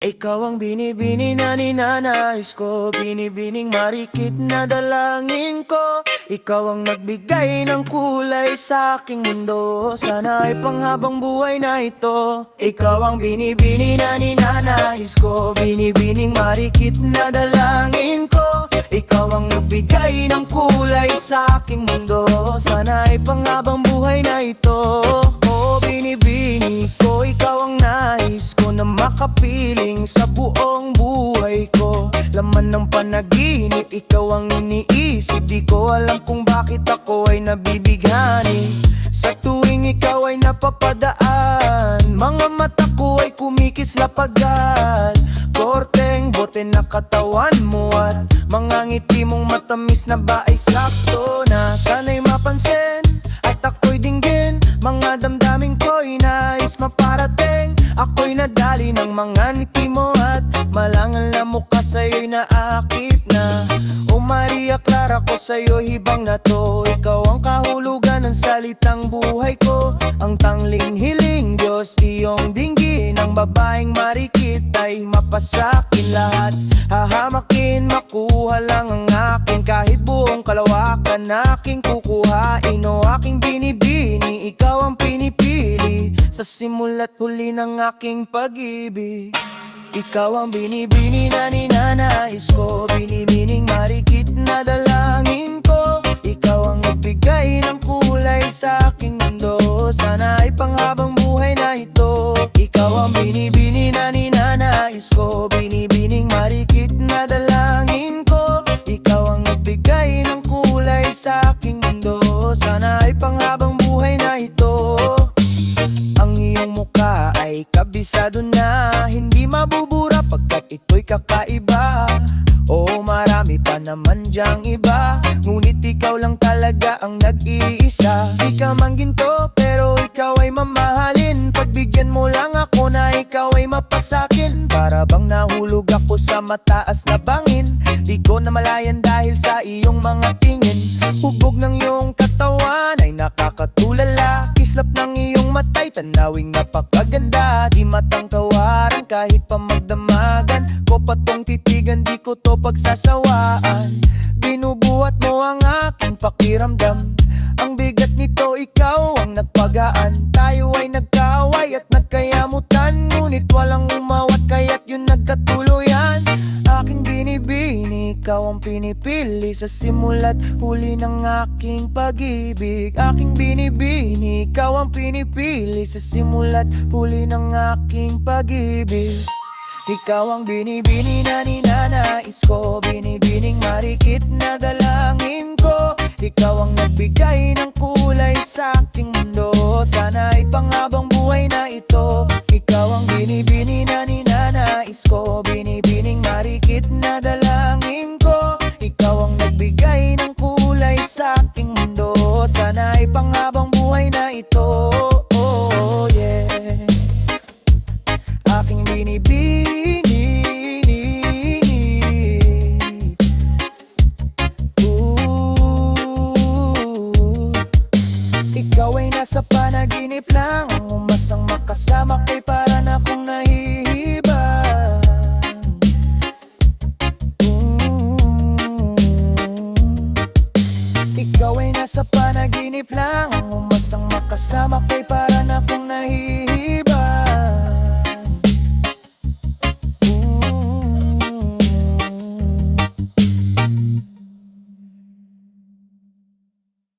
Ikaw ang binibini na ninanais ko, binibining marikit na dalangin ko. Ikaw ang nagbigay ng kulay sa aking mundo, sana ay panghabang buhay na ito. Ikaw ang binibini na ninanais ko, binibining marikit na dalangin ko. Ikaw ang nagbigay ng kulay sa aking mundo, sana ay panghabang buhay na ito. Oh, binibini ko, ikaw ang nais ko na makapiling sa buong buhay ko. Laman ng panaginip, ikaw ang iniisip. Di ko alam kung bakit ako ay nabibighani sa tuwing ikaw ay napapadaan. Mga mata ko ay kumikislap agad, korteng bote na katawan mo at mga ngiti mong matamis na ba ay sakto na sana'y mapansin at ako'y dinggin. Mga damdamin ko'y nais maparating. Ako'y nadali ng mga ngiti mo at malangal na mukha sa'yo'y naakit na. O Maria Clara ko sa'yo hibang na to. Ikaw ang kahulugan ng salitang buhay ko, ang tangling hiling Diyos iyong dinggin. Ang babaeng marikit ay mapasakin lahat, hahamakin, makuha lang ang akin. Kahit buong kalawakan aking kukuhain. O aking binibini, ikaw ang pinipili sa simula't huli ng aking pag-ibig. Ikaw ang binibini na ninanais ko, binibining marikit na dalangin ko. Ikaw ang nagbigay ng kulay sa aking mundo, sana ay panghabang buhay na ito. Ikaw ang binibini na ninanais ko, binibining marikit na dalangin ko. Ikaw ang nagbigay ng kulay sa aking mundo, sana ay panghabang buhay na ito. Ang iyong mukha ay kabisado na, hindi mabubura pagkat ito'y kakaiba. Oo, marami pa naman diyang iba, ngunit ikaw lang talaga ang nag-iisa. Di ka man ginto pero ikaw ay mamahalin, pagbigyan mo lang ako na ikaw ay mapasakin. Para bang nahulog ako sa mataas na bangin, di ko namalayan dahil sa iyong mga tingin. Hubog ng iyong katawan ay nakakatulala, kislap ng iyong mata'y tanawing napakaganda. Di matang tawaran kahit pa magdamagan ko patong titigan, di ko to pagsasawaan. Binubuhat mo ang aking pakiramdam, ang bigat nito ikaw ang nagpagaan. Tayo ay nagkaaway at nagkayamutan, ngunit walang umawat kaya't yun nagkatuluyan. Aking binibini, ikaw ang pinipili sa simula't huli ng aking pag-ibig. Aking binibini, ikaw ang pinipili sa simula't huli ng aking pag-ibig. Ikaw ang binibini na ninanais ko, binibining marikit na dalangin ko. Ikaw ang nagbigay ng kulay sa aking mundo, sana ay panghabang buhay na ito. Ikaw ang binibini na ninanais ko, binibining marikit na dalangin ko. Ikaw ang nagbigay ng kulay sa aking mundo, sana ay panghabang buhay na ito. Oh, yeah. Aking binibini, ikaw ay nasa panaginip lang, umasang makasama kay para na akong nahihibang. Ikaw ay nasa panaginip lang, umasang makasama kay para